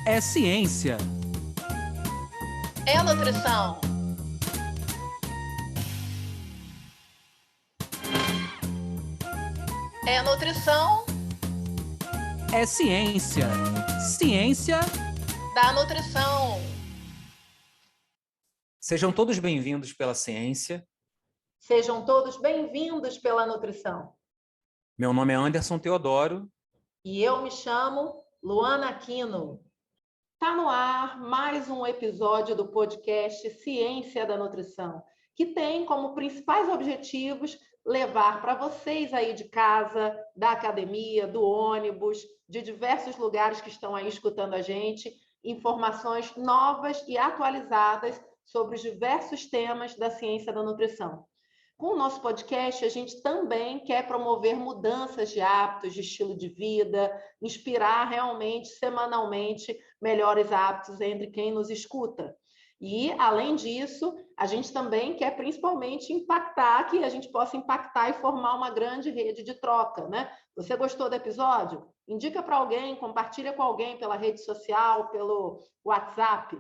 É ciência. É nutrição. É nutrição É ciência. Ciência. da nutrição. Sejam todos bem-vindos pela ciência. Sejam todos bem-vindos pela nutrição. Meu nome é Anderson Teodoro. E eu me chamo Luana Aquino. Está no ar mais um episódio do podcast Ciência da Nutrição, que tem como principais objetivos levar para vocês aí de casa, da academia, do ônibus, de diversos lugares que estão aí escutando a gente, informações novas e atualizadas sobre os diversos temas da ciência da nutrição. Com o nosso podcast, a gente também quer promover mudanças de hábitos, de estilo de vida, inspirar realmente, semanalmente, melhores hábitos entre quem nos escuta. E, além disso, a gente também quer principalmente impactar, que a gente possa impactar e formar uma grande rede de troca, né? Você gostou do episódio? Indica para alguém, compartilha com alguém pela rede social, pelo WhatsApp.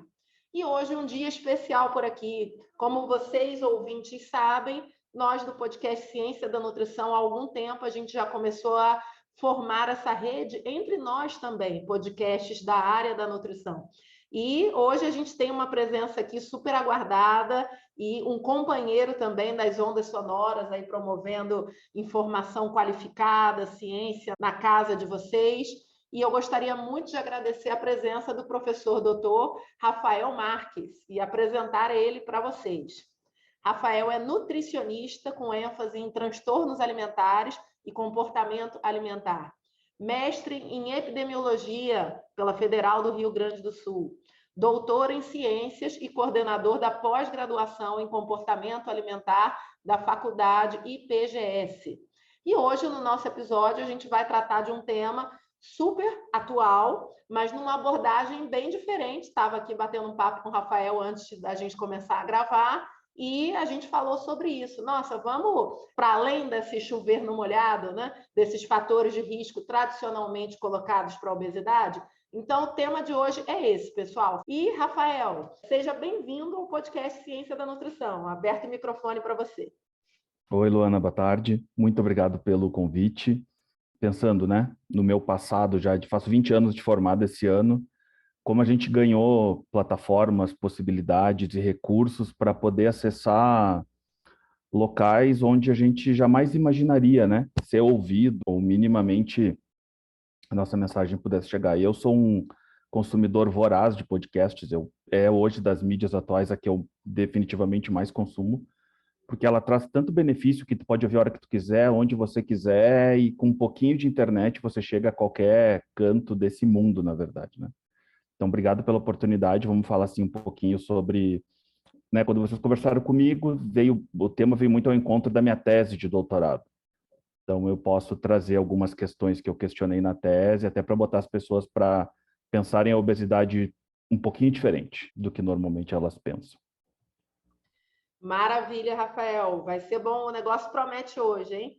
E hoje um dia especial por aqui. Como vocês, ouvintes, sabem, nós do podcast Ciência da Nutrição, há algum tempo, a gente já começou a formar essa rede entre nós também, podcasts da área da nutrição. E hoje a gente tem uma presença aqui super aguardada e um companheiro também das ondas sonoras, aí promovendo informação qualificada, ciência na casa de vocês. E eu gostaria muito de agradecer a presença do professor doutor Rafael Marques e apresentar ele para vocês. Rafael é nutricionista com ênfase em transtornos alimentares e comportamento alimentar. Mestre em epidemiologia pela Federal do Rio Grande do Sul. Doutor em ciências e coordenador da pós-graduação em comportamento alimentar da Faculdade IPGS. E hoje, no nosso episódio, a gente vai tratar de um tema super atual, mas numa abordagem bem diferente. Estava aqui batendo um papo com o Rafael antes da gente começar a gravar, e a gente falou sobre isso. Nossa, vamos para além desse chover no molhado, né? Desses fatores de risco tradicionalmente colocados para a obesidade. Então, o tema de hoje é esse, pessoal. E, Rafael, seja bem-vindo ao podcast Ciência da Nutrição. Aberto o microfone para você. Oi, Luana, boa tarde. Muito obrigado pelo convite. Pensando, né, no meu passado, faço 20 anos de formado esse ano, como a gente ganhou plataformas, possibilidades e recursos para poder acessar locais onde a gente jamais imaginaria, né, ser ouvido ou minimamente a nossa mensagem pudesse chegar. E eu sou um consumidor voraz de podcasts, é hoje das mídias atuais a que eu definitivamente mais consumo, porque ela traz tanto benefício que tu pode ouvir a hora que tu quiser, onde você quiser, e com um pouquinho de internet você chega a qualquer canto desse mundo, na verdade, né? Então, obrigado pela oportunidade. Vamos falar assim um pouquinho sobre, né, quando vocês conversaram comigo, o tema veio muito ao encontro da minha tese de doutorado. Então, eu posso trazer algumas questões que eu questionei na tese, até para botar as pessoas para pensarem a obesidade um pouquinho diferente do que normalmente elas pensam. Maravilha, Rafael. Vai ser bom, o negócio promete hoje, hein?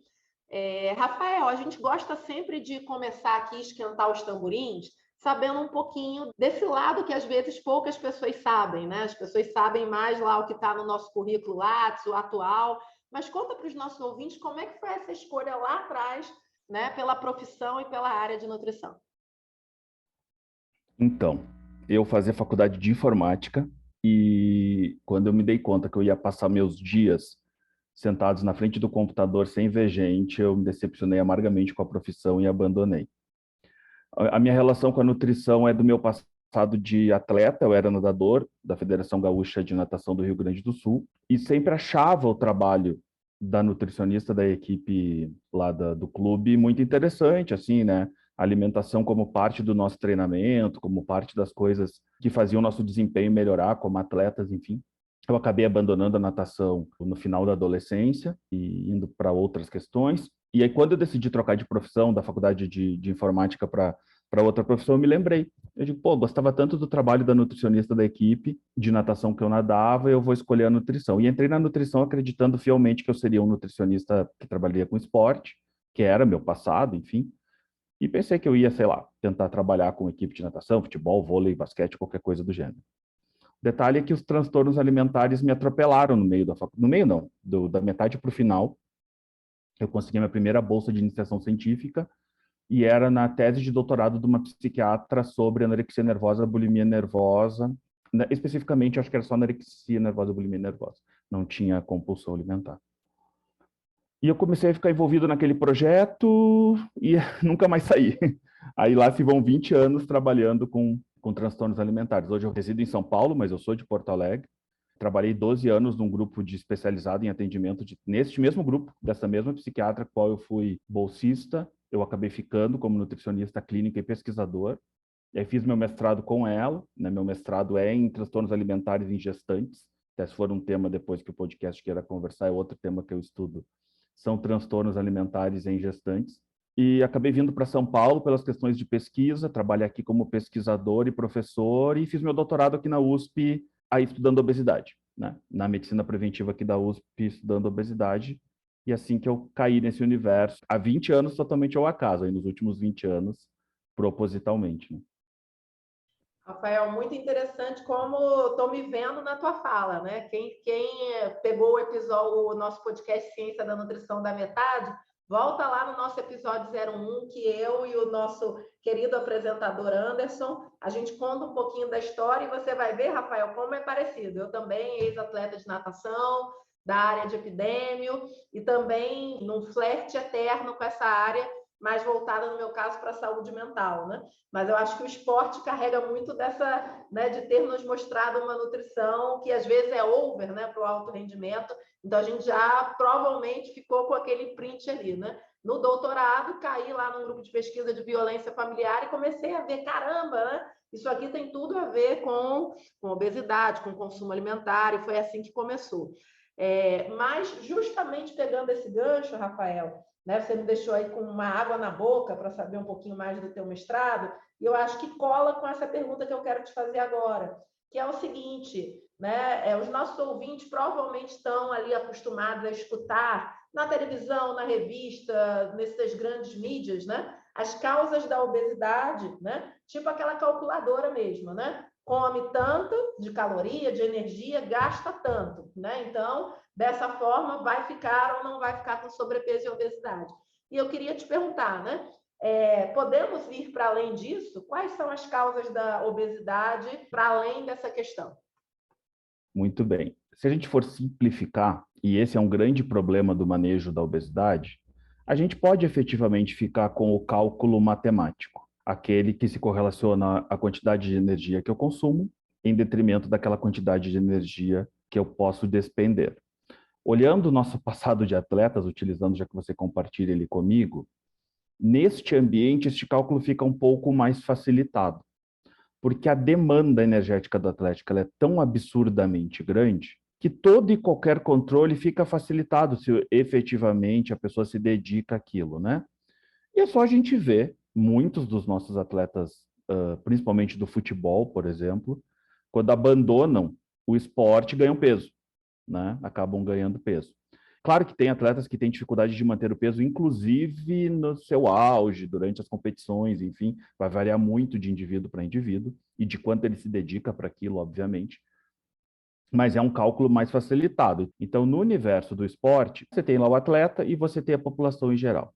Rafael, a gente gosta sempre de começar aqui a esquentar os tamborins, sabendo um pouquinho desse lado que às vezes poucas pessoas sabem, né? As pessoas sabem mais lá o que está no nosso currículo Lattes, o atual, mas conta para os nossos ouvintes como é que foi essa escolha lá atrás, né, pela profissão e pela área de nutrição. Então, eu fazia faculdade de informática e quando eu me dei conta que eu ia passar meus dias sentados na frente do computador sem ver gente, eu me decepcionei amargamente com a profissão e abandonei. A minha relação com a nutrição é do meu passado de atleta, eu era nadador da Federação Gaúcha de Natação do Rio Grande do Sul e sempre achava o trabalho da nutricionista da equipe lá do clube muito interessante, assim, né? A alimentação como parte do nosso treinamento, como parte das coisas que faziam o nosso desempenho melhorar como atletas, enfim. Eu acabei abandonando a natação no final da adolescência e indo para outras questões. E aí, quando eu decidi trocar de profissão da faculdade de informática para outra profissão, eu me lembrei. Eu digo, pô, gostava tanto do trabalho da nutricionista da equipe de natação que eu nadava, eu vou escolher a nutrição. E entrei na nutrição acreditando fielmente que eu seria um nutricionista que trabalharia com esporte, que era meu passado, enfim. E pensei que eu ia, sei lá, tentar trabalhar com equipe de natação, futebol, vôlei, basquete, qualquer coisa do gênero. Detalhe é que os transtornos alimentares me atropelaram no meio da faculdade. No meio não, da metade para o final. Eu consegui minha primeira bolsa de iniciação científica e era na tese de doutorado de uma psiquiatra sobre anorexia nervosa, bulimia nervosa. Especificamente, acho que era só anorexia nervosa, bulimia nervosa. Não tinha compulsão alimentar. E eu comecei a ficar envolvido naquele projeto e nunca mais saí. Aí lá se vão 20 anos trabalhando com transtornos alimentares. Hoje eu resido em São Paulo, mas eu sou de Porto Alegre. Trabalhei 12 anos num grupo especializado em atendimento, neste mesmo grupo, dessa mesma psiquiatra, qual eu fui bolsista. Eu acabei ficando como nutricionista clínico e pesquisador. E aí fiz meu mestrado com ela, né? Meu mestrado é em transtornos alimentares em gestantes. Até se for um tema depois que o podcast queira conversar, é outro tema que eu estudo. São transtornos alimentares em gestantes. E acabei vindo para São Paulo pelas questões de pesquisa, trabalhei aqui como pesquisador e professor e fiz meu doutorado aqui na USP, aí estudando obesidade, né? Na medicina preventiva aqui da USP, estudando obesidade. E assim que eu caí nesse universo, há 20 anos totalmente ao acaso, aí nos últimos 20 anos, propositalmente, né? Rafael, muito interessante como estou me vendo na tua fala, né? Quem pegou o episódio, o nosso podcast Ciência da Nutrição da Metade, volta lá no nosso episódio 01, que eu e o nosso querido apresentador Anderson, a gente conta um pouquinho da história e você vai ver, Rafael, como é parecido. Eu também, ex-atleta de natação, da área de epidêmio, e também num flerte eterno com essa área, mais voltada, no meu caso, para a saúde mental, né? Mas eu acho que o esporte carrega muito dessa, né, de ter nos mostrado uma nutrição que às vezes é over, né, para o alto rendimento. Então a gente já provavelmente ficou com aquele print ali, né? No doutorado, caí lá num grupo de pesquisa de violência familiar e comecei a ver, caramba, né? Isso aqui tem tudo a ver com obesidade, com consumo alimentar, e foi assim que começou. Mas justamente pegando esse gancho, Rafael, né, você me deixou aí com uma água na boca para saber um pouquinho mais do teu mestrado, e eu acho que cola com essa pergunta que eu quero te fazer agora, que é o seguinte, né? Os nossos ouvintes provavelmente estão ali acostumados a escutar na televisão, na revista, nessas grandes mídias, né? As causas da obesidade, né? Tipo aquela calculadora mesmo, né? Come tanto de caloria, de energia, gasta tanto, né? Então, dessa forma, vai ficar ou não vai ficar com sobrepeso e obesidade. E eu queria te perguntar, né? Podemos ir para além disso? Quais são as causas da obesidade para além dessa questão? Muito bem. Se a gente for simplificar, e esse é um grande problema do manejo da obesidade, a gente pode efetivamente ficar com o cálculo matemático, aquele que se correlaciona à quantidade de energia que eu consumo em detrimento daquela quantidade de energia que eu posso despender. Olhando o nosso passado de atletas, utilizando, já que você compartilha ele comigo, neste ambiente, este cálculo fica um pouco mais facilitado, porque a demanda energética do atleta ela é tão absurdamente grande que todo e qualquer controle fica facilitado se efetivamente a pessoa se dedica àquilo, né? E é só a gente ver muitos dos nossos atletas, principalmente do futebol, por exemplo, quando abandonam o esporte, ganham peso, né? Acabam ganhando peso. Claro que tem atletas que têm dificuldade de manter o peso, inclusive no seu auge, durante as competições, enfim, vai variar muito de indivíduo para indivíduo e de quanto ele se dedica para aquilo, obviamente. Mas é um cálculo mais facilitado. Então, no universo do esporte, você tem lá o atleta e você tem a população em geral.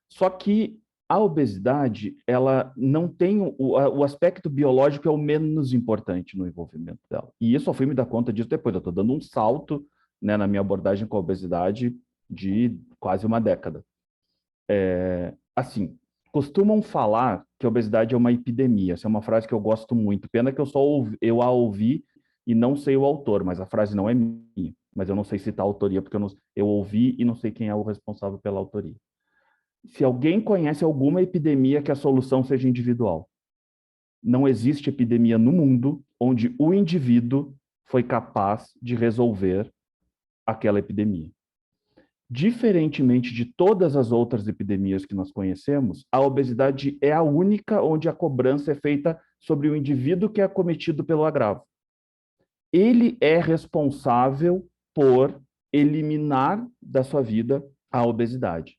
Só que a obesidade, ela não tem o aspecto biológico é o menos importante no envolvimento dela. E eu só fui me dar conta disso depois. Eu estou dando um salto, né, na minha abordagem com a obesidade de quase uma década. Assim, costumam falar que a obesidade é uma epidemia. Essa é uma frase que eu gosto muito. Pena que eu a ouvi e não sei o autor, mas a frase não é minha. Mas eu não sei citar a autoria, porque eu ouvi e não sei quem é o responsável pela autoria. Se alguém conhece alguma epidemia que a solução seja individual, não existe epidemia no mundo onde o indivíduo foi capaz de resolver aquela epidemia. Diferentemente de todas as outras epidemias que nós conhecemos, a obesidade é a única onde a cobrança é feita sobre o indivíduo que é acometido pelo agravo. Ele é responsável por eliminar da sua vida a obesidade.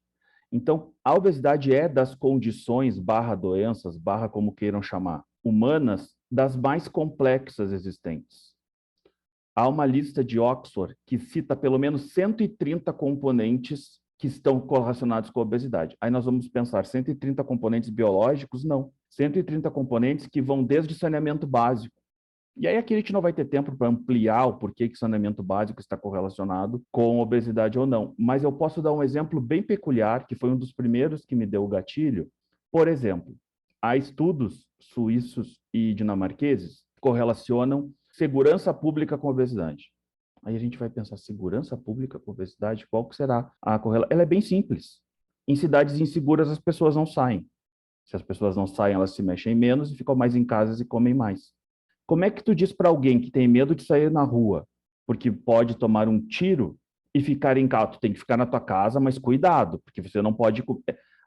Então, a obesidade é das condições, doenças, como queiram chamar, humanas, das mais complexas existentes. Há uma lista de Oxford que cita pelo menos 130 componentes que estão correlacionados com a obesidade. Aí nós vamos pensar, 130 componentes biológicos? Não. 130 componentes que vão desde saneamento básico. E aí aqui a gente não vai ter tempo para ampliar o porquê que saneamento básico está correlacionado com obesidade ou não. Mas eu posso dar um exemplo bem peculiar, que foi um dos primeiros que me deu o gatilho. Por exemplo, há estudos suíços e dinamarqueses que correlacionam segurança pública com obesidade. Aí a gente vai pensar, segurança pública com obesidade, qual que será a correlação? Ela é bem simples. Em cidades inseguras, as pessoas não saem. Se as pessoas não saem, elas se mexem menos e ficam mais em casas e comem mais. Como é que tu diz para alguém que tem medo de sair na rua, porque pode tomar um tiro e ficar em casa? Tu tem que ficar na tua casa, mas cuidado, porque você não pode...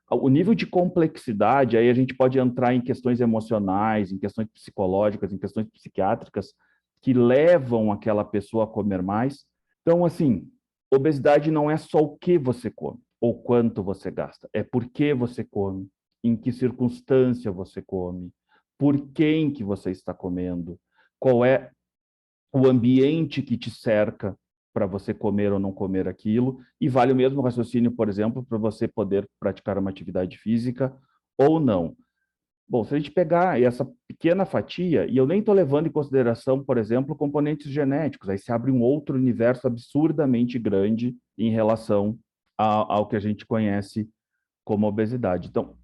O nível de complexidade, aí a gente pode entrar em questões emocionais, em questões psicológicas, em questões psiquiátricas, que levam aquela pessoa a comer mais. Então, assim, obesidade não é só o que você come, ou quanto você gasta, é por que você come, em que circunstância você come, por quem que você está comendo, qual é o ambiente que te cerca para você comer ou não comer aquilo, e vale o mesmo raciocínio, por exemplo, para você poder praticar uma atividade física ou não. Bom, se a gente pegar essa pequena fatia, e eu nem estou levando em consideração, por exemplo, componentes genéticos, aí se abre um outro universo absurdamente grande em relação ao que a gente conhece como obesidade. Então,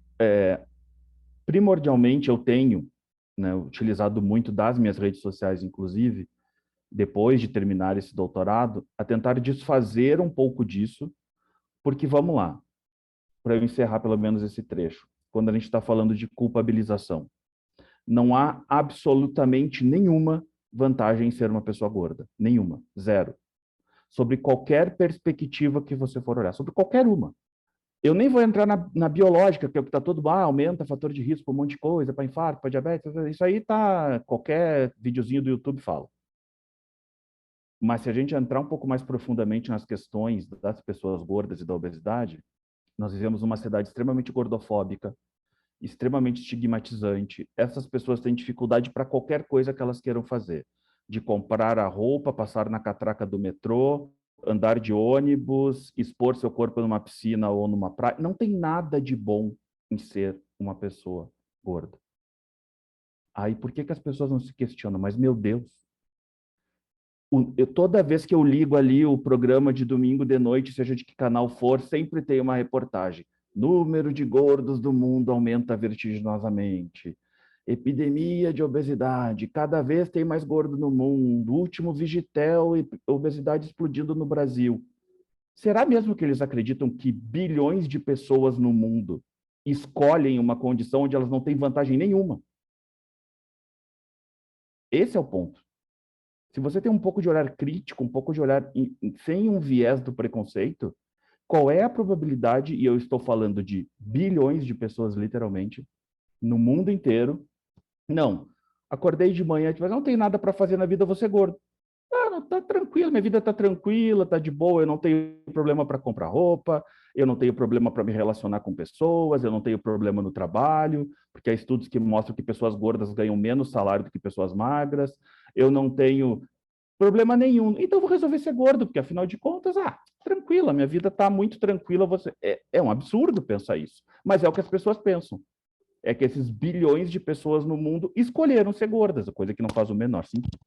primordialmente, eu tenho, né, utilizado muito das minhas redes sociais, inclusive, depois de terminar esse doutorado, a tentar desfazer um pouco disso, porque, vamos lá, para eu encerrar pelo menos esse trecho, quando a gente está falando de culpabilização, não há absolutamente nenhuma vantagem em ser uma pessoa gorda. Nenhuma. Zero. Sobre qualquer perspectiva que você for olhar. Sobre qualquer uma. Eu nem vou entrar na biológica, que é o que está todo... aumenta fator de risco para um monte de coisa, para infarto, para diabetes. Isso aí tá... Qualquer videozinho do YouTube fala. Mas se a gente entrar um pouco mais profundamente nas questões das pessoas gordas e da obesidade, nós vivemos numa sociedade extremamente gordofóbica, extremamente estigmatizante. Essas pessoas têm dificuldade para qualquer coisa que elas queiram fazer. De comprar a roupa, passar na catraca do metrô, andar de ônibus, expor seu corpo numa piscina ou numa praia. Não tem nada de bom em ser uma pessoa gorda. Aí por que as pessoas não se questionam? Mas, meu Deus, toda vez que eu ligo ali o programa de domingo de noite, seja de que canal for, sempre tem uma reportagem. Número de gordos do mundo aumenta vertiginosamente. Epidemia de obesidade. Cada vez tem mais gordo no mundo. Último Vigitel e obesidade explodindo no Brasil. Será mesmo que eles acreditam que bilhões de pessoas no mundo escolhem uma condição onde elas não têm vantagem nenhuma? Esse é o ponto. Se você tem um pouco de olhar crítico, um pouco de olhar sem um viés do preconceito, qual é a probabilidade, e eu estou falando de bilhões de pessoas, literalmente, no mundo inteiro, não, acordei de manhã, mas não tem nada para fazer na vida, vou ser gordo. Ah, não, tá tranquilo, minha vida tá tranquila, tá de boa, eu não tenho problema para comprar roupa, eu não tenho problema para me relacionar com pessoas, eu não tenho problema no trabalho, porque há estudos que mostram que pessoas gordas ganham menos salário do que pessoas magras, eu não tenho problema nenhum, então vou resolver ser gordo, porque afinal de contas, tranquila, minha vida está muito tranquila. É um absurdo pensar isso, mas é o que as pessoas pensam. É que esses bilhões de pessoas no mundo escolheram ser gordas, coisa que não faz o menor sentido.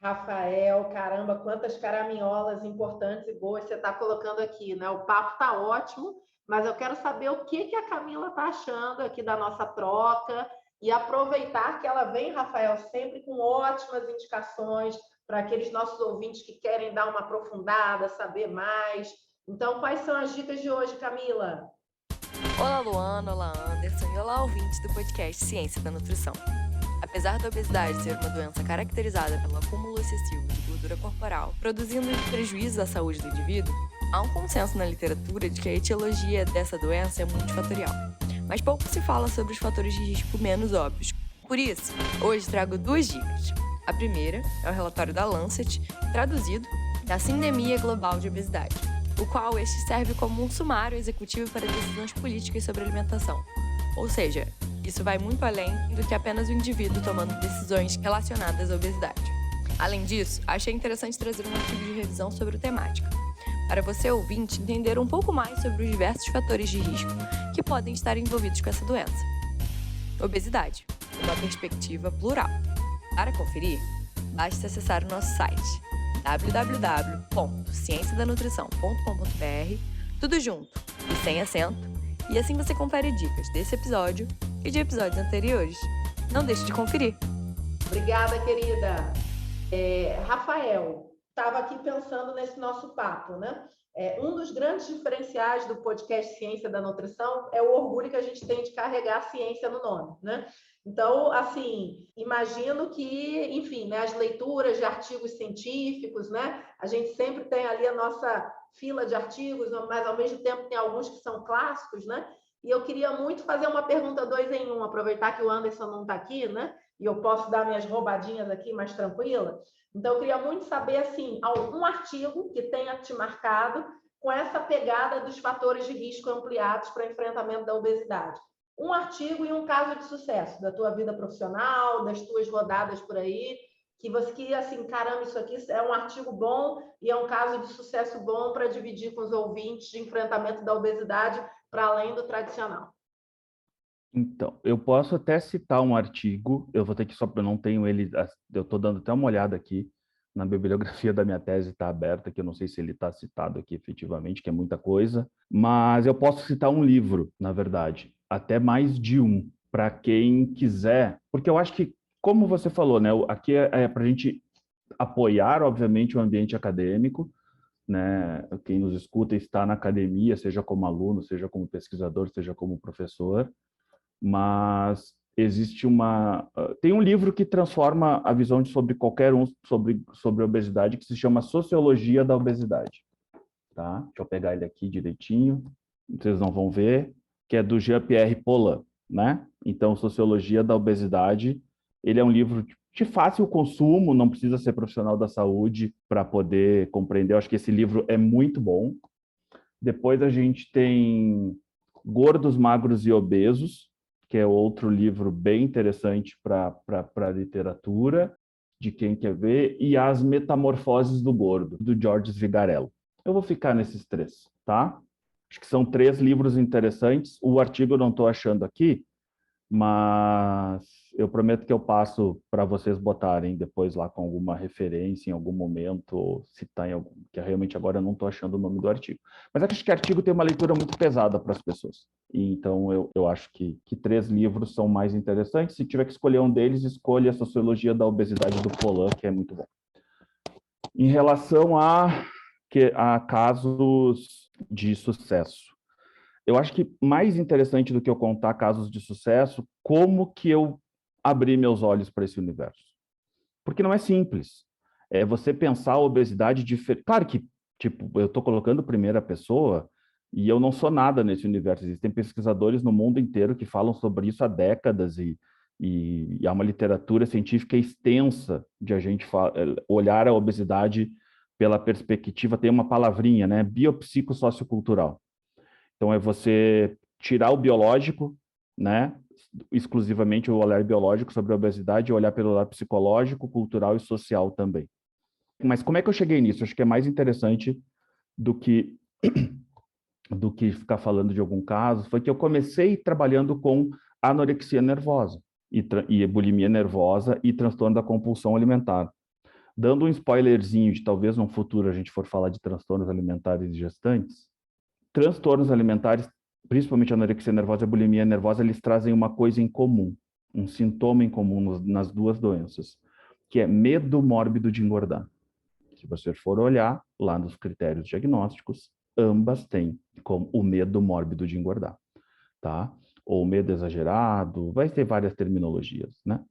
Rafael, caramba, quantas caraminholas importantes e boas você está colocando aqui, né? O papo está ótimo, mas eu quero saber o que a Camila está achando aqui da nossa troca e aproveitar que ela vem, Rafael, sempre com ótimas indicações para aqueles nossos ouvintes que querem dar uma aprofundada, saber mais. Então, quais são as dicas de hoje, Camila? Olá, Luana, olá, Anderson e olá, ouvintes do podcast Ciência da Nutrição. Apesar da obesidade ser uma doença caracterizada pelo acúmulo excessivo de gordura corporal, produzindo prejuízo à saúde do indivíduo, há um consenso na literatura de que a etiologia dessa doença é multifatorial, mas pouco se fala sobre os fatores de risco menos óbvios. Por isso, hoje trago 2 dicas. A primeira é o relatório da Lancet, traduzido da Sindemia Global de Obesidade, o qual este serve como um sumário executivo para decisões políticas sobre alimentação. Ou seja, isso vai muito além do que apenas o indivíduo tomando decisões relacionadas à obesidade. Além disso, achei interessante trazer um artigo de revisão sobre a temática, para você, ouvinte, entender um pouco mais sobre os diversos fatores de risco que podem estar envolvidos com essa doença. Obesidade, uma perspectiva plural. Para conferir, basta acessar o nosso site www.cienciadanutrição.com.br, tudo junto e sem acento, e assim você confere dicas desse episódio e de episódios anteriores. Não deixe de conferir. Obrigada, querida. Rafael, estava aqui pensando nesse nosso papo, né? Um dos grandes diferenciais do podcast Ciência da Nutrição é o orgulho que a gente tem de carregar a ciência no nome, né? Então, assim, imagino que, enfim, né, as leituras de artigos científicos, né? A gente sempre tem ali a nossa fila de artigos, mas ao mesmo tempo tem alguns que são clássicos, né? E eu queria muito fazer uma pergunta 2 em 1, aproveitar que o Anderson não está aqui, né? E eu posso dar minhas roubadinhas aqui mais tranquila. Então, eu queria muito saber, assim, algum artigo que tenha te marcado com essa pegada dos fatores de risco ampliados para enfrentamento da obesidade. Um artigo e um caso de sucesso da tua vida profissional, das tuas rodadas por aí, que você, assim, caramba, isso aqui é um artigo bom e é um caso de sucesso bom para dividir com os ouvintes de enfrentamento da obesidade para além do tradicional. Então, eu posso até citar um artigo, eu vou ter que só, eu não tenho ele, eu estou dando até uma olhada aqui, na bibliografia da minha tese está aberta, que eu não sei se ele está citado aqui efetivamente, que é muita coisa, mas eu posso citar um livro, na verdade, até mais de um, para quem quiser, porque eu acho que, como você falou, né, aqui é para a gente apoiar, obviamente, o ambiente acadêmico, né, quem nos escuta está na academia, seja como aluno, seja como pesquisador, seja como professor, mas tem um livro que transforma a visão sobre qualquer um sobre obesidade, que se chama Sociologia da Obesidade, tá? Deixa eu pegar ele aqui direitinho, vocês não vão ver, que é do Jean-Pierre Paulin, né? Então, Sociologia da Obesidade, ele é um livro de fácil consumo, não precisa ser profissional da saúde para poder compreender. Eu acho que esse livro é muito bom. Depois a gente tem Gordos, Magros e Obesos, que é outro livro bem interessante para a literatura, de quem quer ver, e As Metamorfoses do Gordo, do Georges Vigarello. Eu vou ficar nesses 3, tá? Acho que são 3 livros interessantes. O artigo eu não estou achando aqui, mas eu prometo que eu passo para vocês botarem depois lá com alguma referência em algum momento, ou citar em algum, que realmente agora eu não estou achando o nome do artigo. Mas acho que o artigo tem uma leitura muito pesada para as pessoas. E então eu acho que 3 livros são mais interessantes. Se tiver que escolher um deles, escolha a Sociologia da Obesidade do Paulin, que é muito bom. Em relação a casos de sucesso, eu acho que mais interessante do que eu contar casos de sucesso, como que eu abri meus olhos para esse universo. Porque não é simples. É você pensar a obesidade diferente. Claro que, tipo, eu estou colocando primeira pessoa e eu não sou nada nesse universo. Existem pesquisadores no mundo inteiro que falam sobre isso há décadas e há uma literatura científica extensa de a gente olhar a obesidade pela perspectiva, tem uma palavrinha, né? Biopsicossociocultural. Então, é você tirar o biológico, né, exclusivamente o olhar biológico sobre a obesidade e olhar pelo lado psicológico, cultural e social também. Mas como é que eu cheguei nisso? Acho que é mais interessante do que ficar falando de algum caso, foi que eu comecei trabalhando com anorexia nervosa, e bulimia nervosa e transtorno da compulsão alimentar. Dando um spoilerzinho de talvez no futuro a gente for falar de transtornos alimentares de gestantes, transtornos alimentares, principalmente a anorexia nervosa e a bulimia nervosa, eles trazem uma coisa em comum, um sintoma em comum nas 2 doenças, que é medo mórbido de engordar. Se você for olhar lá nos critérios diagnósticos, ambas têm como o medo mórbido de engordar, tá? Ou medo exagerado, vai ter várias terminologias, né?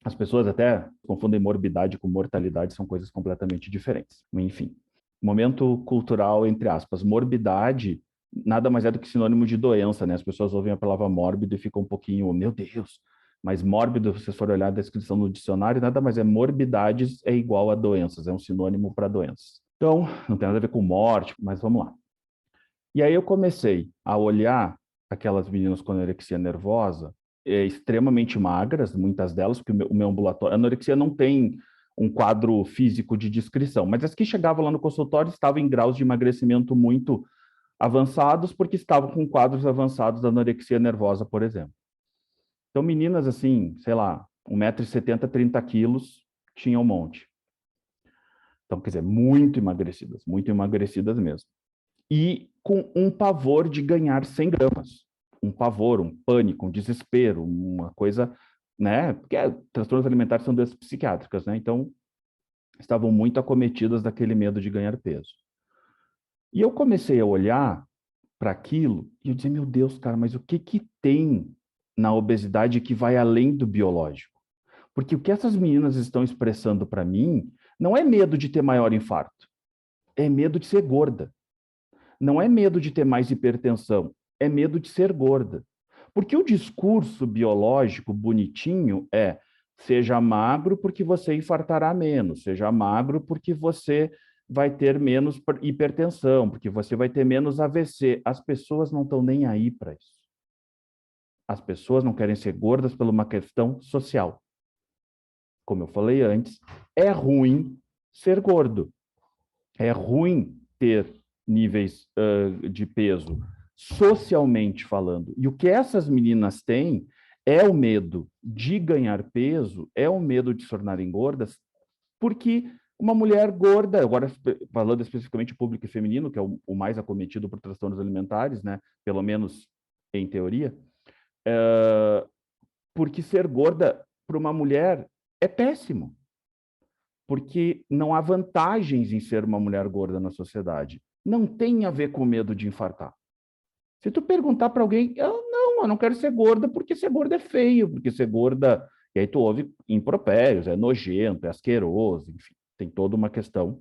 As pessoas até confundem morbidade com mortalidade, são coisas completamente diferentes. Enfim, momento cultural, entre aspas, morbidade nada mais é do que sinônimo de doença, né? As pessoas ouvem a palavra mórbido e ficam um pouquinho, meu Deus, mas mórbido, se vocês forem olhar a descrição no dicionário, nada mais é morbidades é igual a doenças, é um sinônimo para doenças. Então, não tem nada a ver com morte, mas vamos lá. E aí eu comecei a olhar aquelas meninas com anorexia nervosa, extremamente magras, muitas delas, porque o meu ambulatório, a anorexia não tem um quadro físico de descrição, mas as que chegavam lá no consultório estavam em graus de emagrecimento muito avançados, porque estavam com quadros avançados da anorexia nervosa, por exemplo. Então, meninas assim, sei lá, 1,70 m, 30 quilos, tinha um monte. Então, quer dizer, muito emagrecidas mesmo. E com um pavor de ganhar 100 gramas. Um pavor, um pânico, um desespero, uma coisa, né? Porque transtornos alimentares são doenças psiquiátricas, né? Então, estavam muito acometidas daquele medo de ganhar peso. E eu comecei a olhar para aquilo e eu dizia, meu Deus, cara, mas o que que tem na obesidade que vai além do biológico? Porque o que essas meninas estão expressando para mim não é medo de ter maior infarto, é medo de ser gorda. Não é medo de ter mais hipertensão, é medo de ser gorda. Porque o discurso biológico bonitinho é: seja magro porque você infartará menos, seja magro porque você vai ter menos hipertensão, porque você vai ter menos AVC. As pessoas não estão nem aí para isso. As pessoas não querem ser gordas por uma questão social. Como eu falei antes, é ruim ser gordo. É ruim ter níveis de peso, socialmente falando. E o que essas meninas têm é o medo de ganhar peso, é o medo de se tornarem gordas, porque uma mulher gorda, agora falando especificamente público e feminino, que é o mais acometido por transtornos alimentares, né? Pelo menos em teoria, porque ser gorda para uma mulher é péssimo. Porque não há vantagens em ser uma mulher gorda na sociedade. Não tem a ver com medo de infartar. Se tu perguntar para alguém, eu não quero ser gorda porque ser gorda é feio, porque ser gorda... E aí tu ouve impropérios, é nojento, é asqueroso, enfim, tem toda uma questão,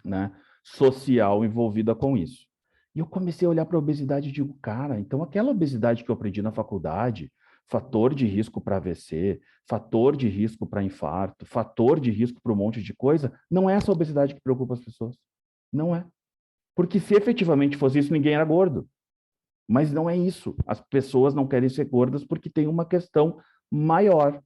né, social envolvida com isso. E eu comecei a olhar para a obesidade e digo, cara, então aquela obesidade que eu aprendi na faculdade, fator de risco para AVC, fator de risco para infarto, fator de risco para um monte de coisa, não é essa obesidade que preocupa as pessoas. Não é. Porque se efetivamente fosse isso, ninguém era gordo. Mas não é isso. As pessoas não querem ser gordas porque tem uma questão maior.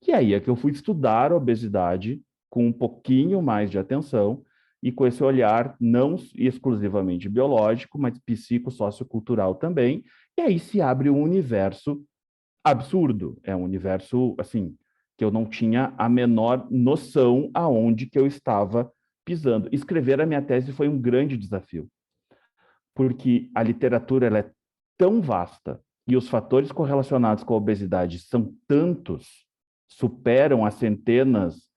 E aí é que eu fui estudar a obesidade com um pouquinho mais de atenção e com esse olhar não exclusivamente biológico, mas psicossociocultural também. E aí se abre um universo absurdo. É um universo, assim, que eu não tinha a menor noção aonde que eu estava pisando. Escrever a minha tese foi um grande desafio, porque a literatura ela é tão vasta e os fatores correlacionados com a obesidade são tantos, superam as centenas.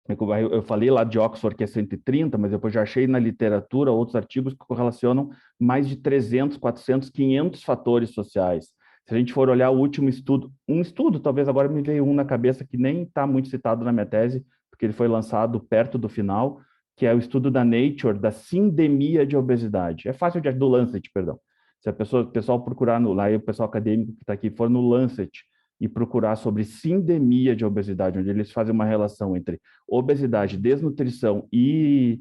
Eu falei lá de Oxford que é 130, mas depois já achei na literatura outros artigos que correlacionam mais de 300, 400, 500 fatores sociais. Se a gente for olhar o último estudo, um estudo, talvez agora me veio um na cabeça que nem está muito citado na minha tese, porque ele foi lançado perto do final, que é o estudo da Nature, da sindemia de obesidade. É fácil do Lancet, perdão. Se o pessoal procurar lá, o pessoal acadêmico que está aqui for no Lancet e procurar sobre sindemia de obesidade, onde eles fazem uma relação entre obesidade, desnutrição e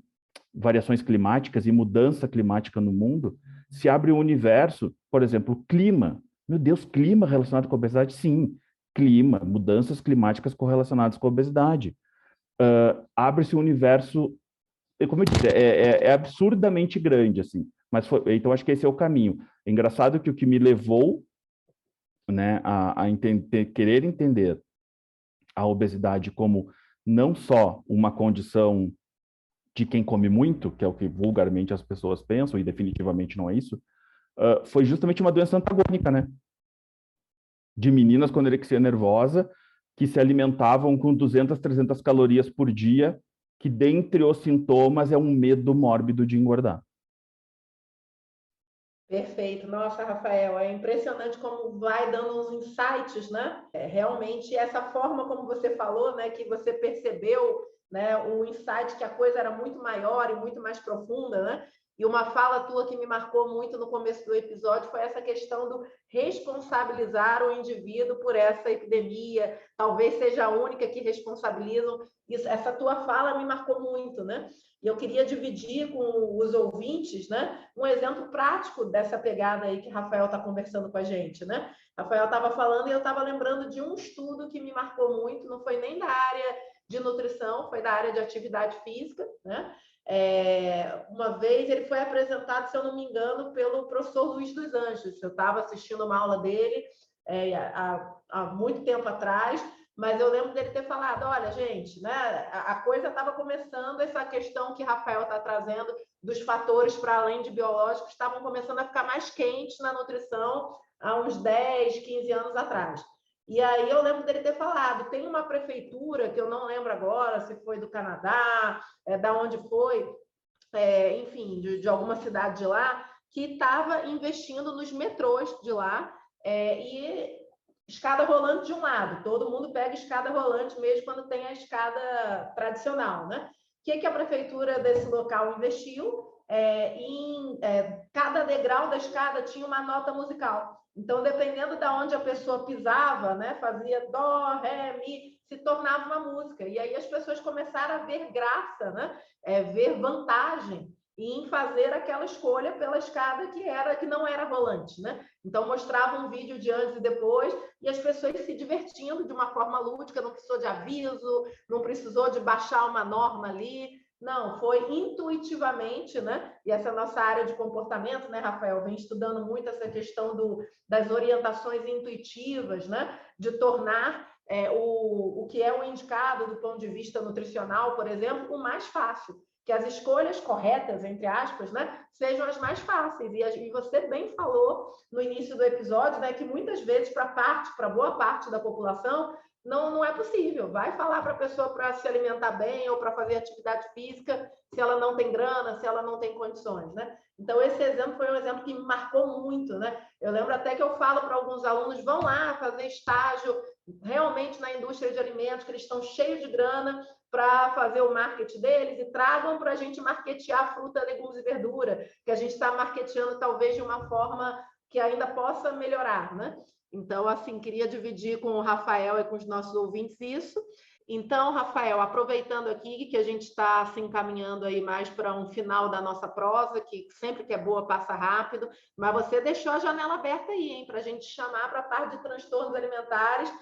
variações climáticas e mudança climática no mundo, se abre um universo, por exemplo, clima. Meu Deus, clima relacionado com a obesidade? Sim, clima, mudanças climáticas correlacionadas com a obesidade. Abre-se um universo, como eu disse, é absurdamente grande, assim. Mas então, acho que esse é o caminho. É engraçado que o que me levou, né, a querer entender a obesidade como não só uma condição de quem come muito, que é o que vulgarmente as pessoas pensam, e definitivamente não é isso, foi justamente uma doença antagônica, né? De meninas com anorexia nervosa que se alimentavam com 200, 300 calorias por dia, que dentre os sintomas é um medo mórbido de engordar. Perfeito. Nossa, Rafael, é impressionante como vai dando uns insights, né? Realmente essa forma como você falou, né, que você percebeu, né, o insight que a coisa era muito maior e muito mais profunda, né? E uma fala tua que me marcou muito no começo do episódio foi essa questão do responsabilizar o indivíduo por essa epidemia, talvez seja a única que responsabilizam. Essa tua fala me marcou muito, né? E eu queria dividir com os ouvintes, né, um exemplo prático dessa pegada aí que Rafael está conversando com a gente, né? Rafael estava falando e eu estava lembrando de um estudo que me marcou muito, não foi nem da área de nutrição, foi da área de atividade física, né? Uma vez ele foi apresentado, se eu não me engano, pelo professor Luiz dos Anjos. Eu estava assistindo uma aula dele há muito tempo atrás, mas eu lembro dele ter falado, olha, gente, né, a coisa estava começando, essa questão que Rafael está trazendo dos fatores para além de biológicos estavam começando a ficar mais quentes na nutrição há uns 10, 15 anos atrás. E aí eu lembro dele ter falado, tem uma prefeitura, que eu não lembro agora se foi do Canadá, da onde foi, enfim, de alguma cidade de lá, que estava investindo nos metrôs de lá, e escada rolante de um lado, todo mundo pega escada rolante mesmo quando tem a escada tradicional, né? O que a prefeitura desse local investiu? Cada degrau da escada tinha uma nota musical. Então, dependendo de onde a pessoa pisava, né, fazia dó, ré, mi, se tornava uma música. E aí as pessoas começaram a ver graça, né, ver vantagem em fazer aquela escolha pela escada que não era rolante, né? Então, mostrava um vídeo de antes e depois e as pessoas se divertindo de uma forma lúdica, não precisou de aviso, não precisou de baixar uma norma ali. Não, foi intuitivamente, né? E essa nossa área de comportamento, né, Rafael, vem estudando muito essa questão das orientações intuitivas, né? De tornar o que é o indicado do ponto de vista nutricional, por exemplo, o mais fácil. Que as escolhas corretas, entre aspas, né, sejam as mais fáceis. E você bem falou no início do episódio, né, que muitas vezes, para boa parte da população, não é possível. Vai falar para a pessoa para se alimentar bem ou para fazer atividade física se ela não tem grana, se ela não tem condições, né? Então, esse exemplo foi um exemplo que me marcou muito, né? Eu lembro até que eu falo para alguns alunos, vão lá fazer estágio realmente na indústria de alimentos, que eles estão cheios de grana para fazer o marketing deles e tragam para a gente marketear fruta, legumes e verdura, que a gente está marketeando talvez de uma forma que ainda possa melhorar, né? Então, assim, queria dividir com o Rafael e com os nossos ouvintes isso. Então, Rafael, aproveitando aqui que a gente está se encaminhando aí mais para um final da nossa prosa, que sempre que é boa passa rápido, mas você deixou a janela aberta aí, hein, para a gente chamar para a parte de transtornos alimentares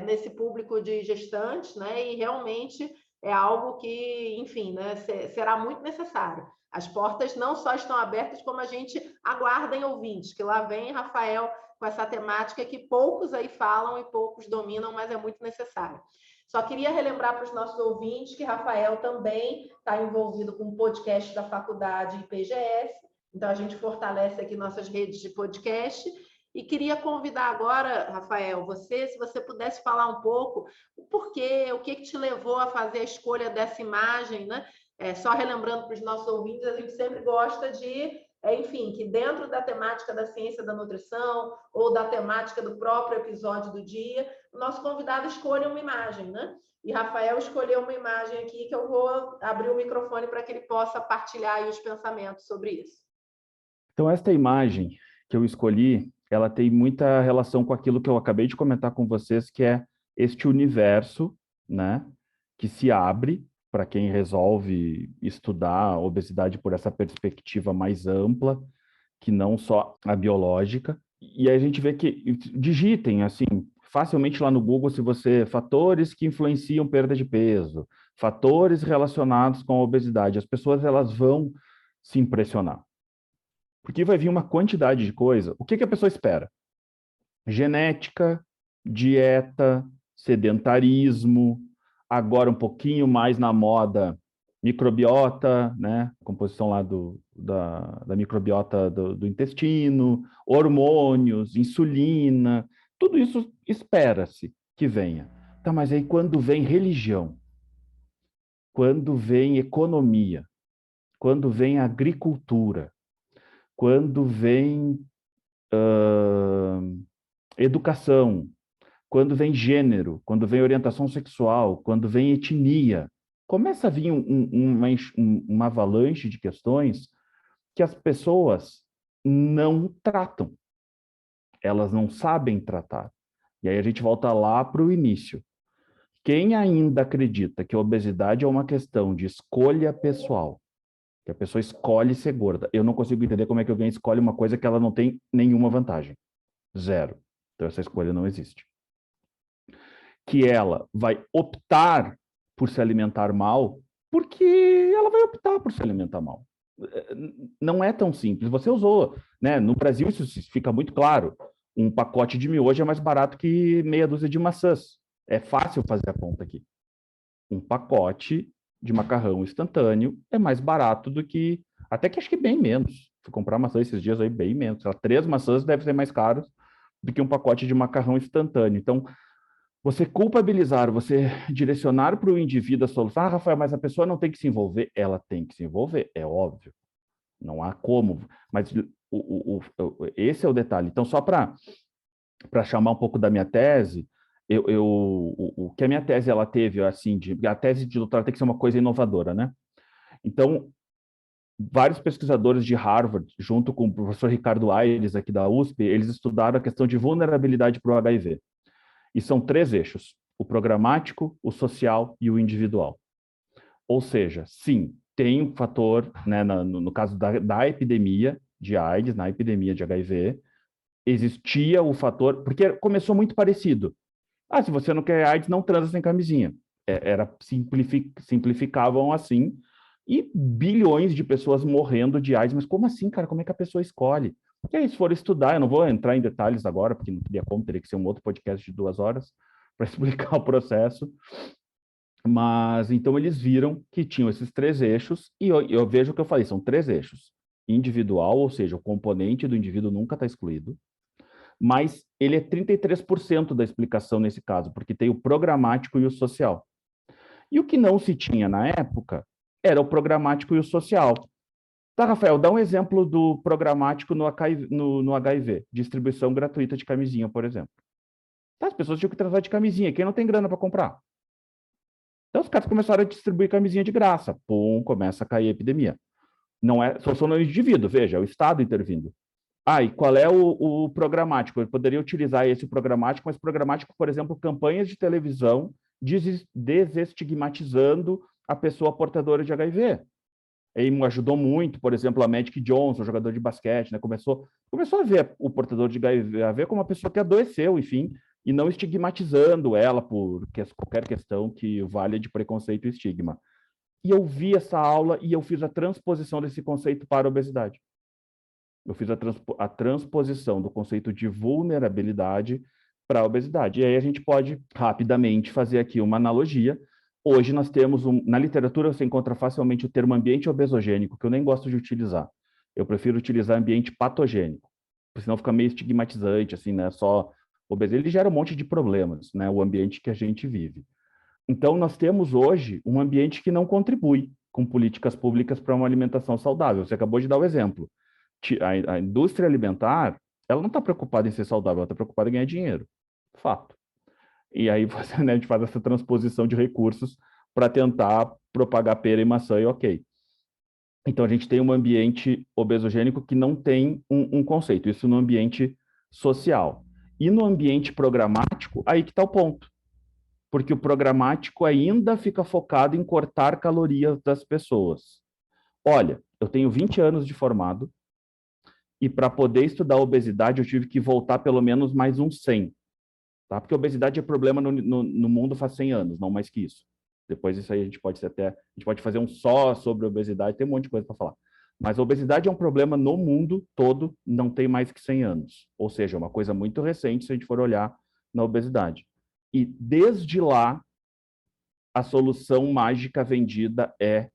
nesse público de gestantes, né? E realmente é algo que, enfim, né, será muito necessário. As portas não só estão abertas, como a gente aguarda em ouvintes, que lá vem Rafael com essa temática que poucos aí falam e poucos dominam, mas é muito necessário. Só queria relembrar para os nossos ouvintes que Rafael também está envolvido com o podcast da faculdade IPGS, então a gente fortalece aqui nossas redes de podcast. E queria convidar agora, Rafael, se você pudesse falar um pouco o porquê, o que te levou a fazer a escolha dessa imagem, né? Só relembrando para os nossos ouvintes, a gente sempre gosta de, enfim, que dentro da temática da ciência da nutrição ou da temática do próprio episódio do dia, o nosso convidado escolha uma imagem, né? E Rafael escolheu uma imagem aqui que eu vou abrir o microfone para que ele possa partilhar aí os pensamentos sobre isso. Então, esta imagem que eu escolhi, ela tem muita relação com aquilo que eu acabei de comentar com vocês, que é este universo, né, que se abre para quem resolve estudar a obesidade por essa perspectiva mais ampla, que não só a biológica. E aí a gente vê que, digitem, assim, facilmente lá no Google, se você, fatores que influenciam perda de peso, fatores relacionados com a obesidade, as pessoas elas vão se impressionar. Porque vai vir uma quantidade de coisa. O que a pessoa espera? Genética, dieta, sedentarismo, agora um pouquinho mais na moda, microbiota, né? Composição lá da microbiota do intestino, hormônios, insulina, tudo isso espera-se que venha. Tá, mas aí quando vem religião, quando vem economia, quando vem agricultura, quando vem educação, quando vem gênero, quando vem orientação sexual, quando vem etnia, começa a vir uma avalanche de questões que as pessoas não tratam. Elas não sabem tratar. E aí a gente volta lá para o início. Quem ainda acredita que a obesidade é uma questão de escolha pessoal, que a pessoa escolhe ser gorda, eu não consigo entender como é que alguém escolhe uma coisa que ela não tem nenhuma vantagem. Zero. Então essa escolha não existe. Que ela vai optar por se alimentar mal, porque ela vai optar por se alimentar mal. Não é tão simples. Você usou, né? No Brasil isso fica muito claro. Um pacote de miojo é mais barato que meia dúzia de maçãs. É fácil fazer a conta aqui. Um pacote de macarrão instantâneo é mais barato do que... Até que acho que bem menos. Fui comprar maçã esses dias aí, bem menos. 3 maçãs deve ser mais caros do que um pacote de macarrão instantâneo. Então, você culpabilizar, você direcionar para o indivíduo a solução. Ah, Rafael, mas a pessoa não tem que se envolver. Ela tem que se envolver, é óbvio. Não há como. Mas esse é o detalhe. Então, só para chamar um pouco da minha tese, o que a minha tese ela teve, assim, a tese de doutorado tem que ser uma coisa inovadora, né? Então, vários pesquisadores de Harvard, junto com o professor Ricardo Aires, aqui da USP, eles estudaram a questão de vulnerabilidade para o HIV. E são 3 eixos: o programático, o social e o individual. Ou seja, sim, tem um fator, né, no caso da epidemia de AIDS, na epidemia de HIV, existia o fator, porque começou muito parecido. Ah, se você não quer AIDS, não transa sem camisinha. Simplificavam assim, e bilhões de pessoas morrendo de AIDS. Mas como assim, cara? Como é que a pessoa escolhe? E aí, se for estudar, eu não vou entrar em detalhes agora, porque não teria como, teria que ser um outro podcast de 2 horas para explicar o processo. Mas, então, eles viram que tinham esses 3 eixos, e eu vejo o que eu falei, são 3 eixos. Individual, ou seja, o componente do indivíduo nunca está excluído, mas ele é 33% da explicação nesse caso, porque tem o programático e o social. E o que não se tinha na época era o programático e o social. Tá, Rafael, dá um exemplo do programático no HIV, distribuição gratuita de camisinha, por exemplo. Tá, as pessoas tinham que transar de camisinha, quem não tem grana para comprar? Então os caras começaram a distribuir camisinha de graça. Pum, começa a cair a epidemia. Não é só no indivíduo, veja, é o Estado intervindo. Ah, e qual é o programático? Eu poderia utilizar esse programático, mas programático, por exemplo, campanhas de televisão desestigmatizando a pessoa portadora de HIV. E ajudou muito, por exemplo, a Magic Johnson, jogador de basquete, né? Começou a ver o portador de HIV como uma pessoa que adoeceu, enfim, e não estigmatizando ela por qualquer questão que valha de preconceito e estigma. E eu vi essa aula e eu fiz a transposição desse conceito para a obesidade. Eu fiz a transposição do conceito de vulnerabilidade para a obesidade. E aí a gente pode rapidamente fazer aqui uma analogia. Hoje nós temos, na literatura você encontra facilmente o termo ambiente obesogênico, que eu nem gosto de utilizar. Eu prefiro utilizar ambiente patogênico, porque senão fica meio estigmatizante, assim, né? Só obesidade. Ele gera um monte de problemas, né? O ambiente que a gente vive. Então, nós temos hoje um ambiente que não contribui com políticas públicas para uma alimentação saudável. Você acabou de dar o exemplo. A indústria alimentar, ela não está preocupada em ser saudável, ela está preocupada em ganhar dinheiro. Fato. E aí né, a gente faz essa transposição de recursos para tentar propagar pera e maçã e ok. Então, a gente tem um ambiente obesogênico que não tem um conceito. Isso no ambiente social. E no ambiente programático, aí que está o ponto. Porque o programático ainda fica focado em cortar calorias das pessoas. Olha, eu tenho 20 anos de formado e para poder estudar obesidade eu tive que voltar pelo menos mais uns 100. Tá? Porque obesidade é problema no mundo faz 100 anos, não mais que isso. Depois isso aí a gente pode fazer um só sobre obesidade, tem um monte de coisa para falar. Mas a obesidade é um problema no mundo todo, não tem mais que 100 anos. Ou seja, é uma coisa muito recente se a gente for olhar na obesidade. E desde lá, a solução mágica vendida é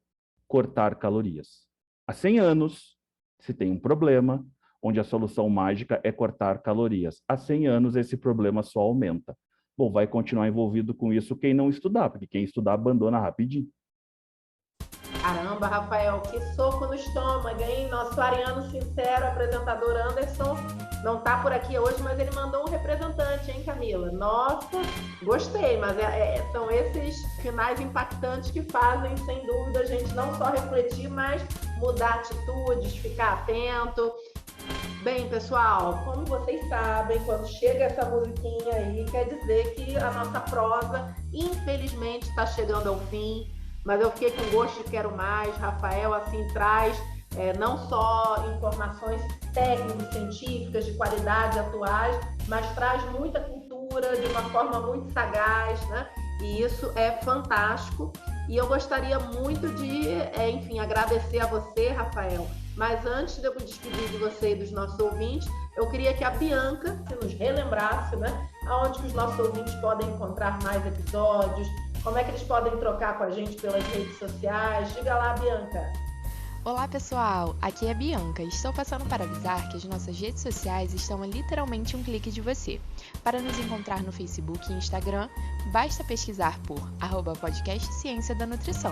cortar calorias. Há 100 anos, se tem um problema onde a solução mágica é cortar calorias. Há 100 anos, esse problema só aumenta. Bom, vai continuar envolvido com isso quem não estudar, porque quem estudar abandona rapidinho. Caramba, Rafael, que soco no estômago, hein? Nosso ariano sincero, apresentador Anderson, não está por aqui hoje, mas ele mandou um representante, hein, Camila? Nossa, gostei, mas são esses finais impactantes que fazem, sem dúvida, a gente não só refletir, mas mudar atitudes, ficar atento. Bem, pessoal, como vocês sabem, quando chega essa musiquinha aí, quer dizer que a nossa prosa, infelizmente, está chegando ao fim, mas eu fiquei com gosto de quero mais. Rafael, assim, traz não só informações técnicas, científicas, de qualidade, atuais, mas traz muita cultura de uma forma muito sagaz, né? E isso é fantástico. E eu gostaria muito de, enfim, agradecer a você, Rafael. Mas antes de eu me despedir de você e dos nossos ouvintes, eu queria que a Bianca se nos relembrasse, né? Aonde que os nossos ouvintes podem encontrar mais episódios, como é que eles podem trocar com a gente pelas redes sociais. Diga lá, Bianca. Olá pessoal, aqui é a Bianca. Estou passando para avisar que as nossas redes sociais estão a literalmente um clique de você. Para nos encontrar no Facebook e Instagram, basta pesquisar por @podcast Ciência da Nutrição.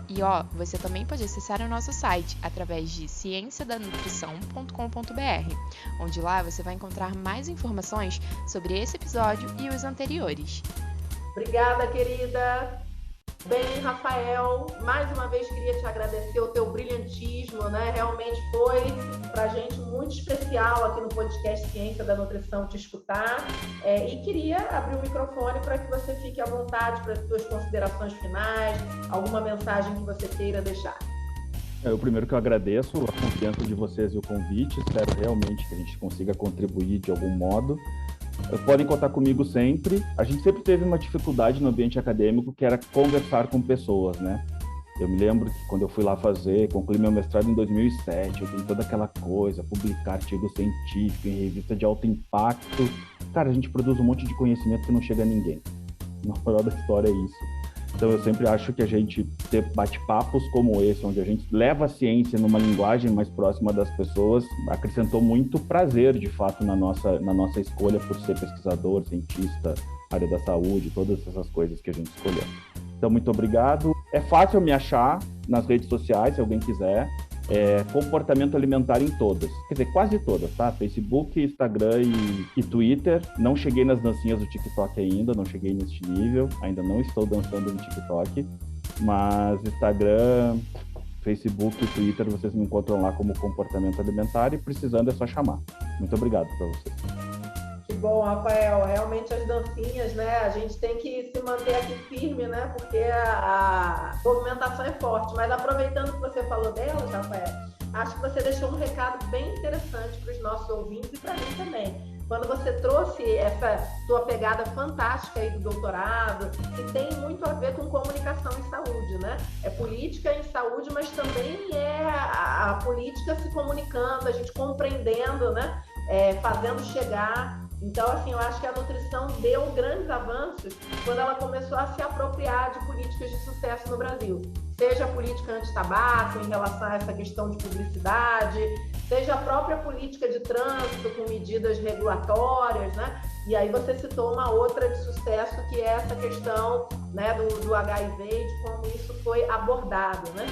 E você também pode acessar o nosso site através de cienciadanutrição.com.br, onde lá você vai encontrar mais informações sobre esse episódio e os anteriores. Obrigada, querida. Bem, Rafael, mais uma vez queria te agradecer o teu brilhantismo, né? Realmente foi para a gente muito especial aqui no podcast Ciência da Nutrição te escutar. E queria abrir o microfone para que você fique à vontade para as suas considerações finais, alguma mensagem que você queira deixar. Eu primeiro que eu agradeço a confiança de vocês e o convite, espero realmente que a gente consiga contribuir de algum modo. Podem contar comigo sempre. A gente sempre teve uma dificuldade no ambiente acadêmico, que era conversar com pessoas, né? Eu me lembro que quando eu fui lá concluí meu mestrado em 2007, eu tenho toda aquela coisa, publicar artigo científico em revista de alto impacto. Cara, a gente produz um monte de conhecimento que não chega a ninguém. Na moral da história é isso. Então eu sempre acho que a gente ter bate-papos como esse, onde a gente leva a ciência numa linguagem mais próxima das pessoas, acrescentou muito prazer, de fato, na nossa escolha por ser pesquisador, cientista, área da saúde, todas essas coisas que a gente escolheu. Então, muito obrigado. É fácil me achar nas redes sociais, se alguém quiser. Comportamento alimentar em todas, quer dizer, quase todas, tá? Facebook, Instagram e Twitter. Não cheguei nas dancinhas do TikTok ainda, não cheguei nesse nível, ainda não estou dançando no TikTok, mas Instagram, Facebook e Twitter vocês me encontram lá como Comportamento Alimentar e precisando é só chamar. Muito obrigado para vocês. Que bom, Rafael. Realmente as dancinhas, né? A gente tem que se manter aqui firme, né? Porque a movimentação é forte. Mas aproveitando que você falou delas, Rafael, acho que você deixou um recado bem interessante para os nossos ouvintes e para mim também. Quando você trouxe essa sua pegada fantástica aí do doutorado, que tem muito a ver com comunicação em saúde, né? É política em saúde, mas também é a política se comunicando, a gente compreendendo, né? Fazendo chegar. Então, assim, eu acho que a nutrição deu grandes avanços quando ela começou a se apropriar de políticas de sucesso no Brasil. Seja a política anti-tabaco em relação a essa questão de publicidade, seja a própria política de trânsito com medidas regulatórias, né? E aí você citou uma outra de sucesso, que é essa questão, né, do HIV e de como isso foi abordado, né?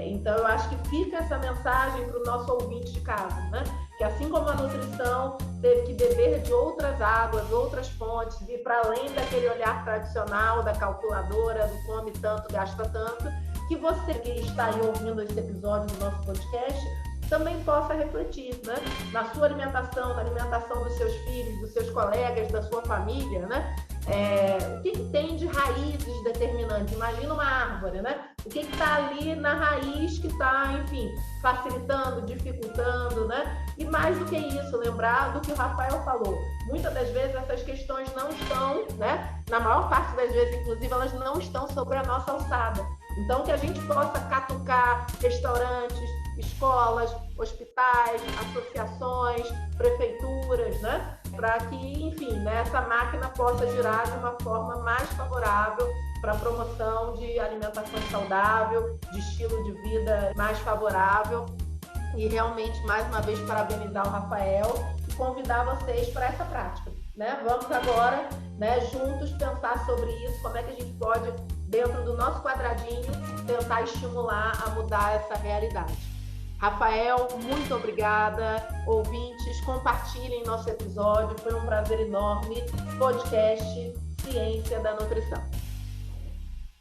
Então, eu acho que fica essa mensagem para o nosso ouvinte de casa, né? Que assim como a nutrição teve que beber de outras águas, outras fontes, ir para além daquele olhar tradicional da calculadora, do come tanto, gasta tanto, que você que está aí ouvindo esse episódio do nosso podcast também possa refletir, né? Na sua alimentação, na alimentação dos seus filhos, dos seus colegas, da sua família, né? O que tem de raízes determinantes? Imagina uma árvore, né? O que está ali na raiz que está, enfim, facilitando, dificultando, né? E mais do que isso, lembrar do que o Rafael falou. Muitas das vezes essas questões não estão, né? Na maior parte das vezes, inclusive, elas não estão sobre a nossa alçada. Então, que a gente possa catucar restaurantes, escolas, hospitais, associações, prefeituras, né? Para que, enfim, né, essa máquina possa girar de uma forma mais favorável para a promoção de alimentação saudável, de estilo de vida mais favorável. E realmente, mais uma vez, parabenizar o Rafael e convidar vocês para essa prática, né? Vamos agora, né, juntos pensar sobre isso, como é que a gente pode, dentro do nosso quadradinho, tentar estimular a mudar essa realidade. Rafael, muito obrigada. Ouvintes, compartilhem nosso episódio. Foi um prazer enorme. Podcast Ciência da Nutrição.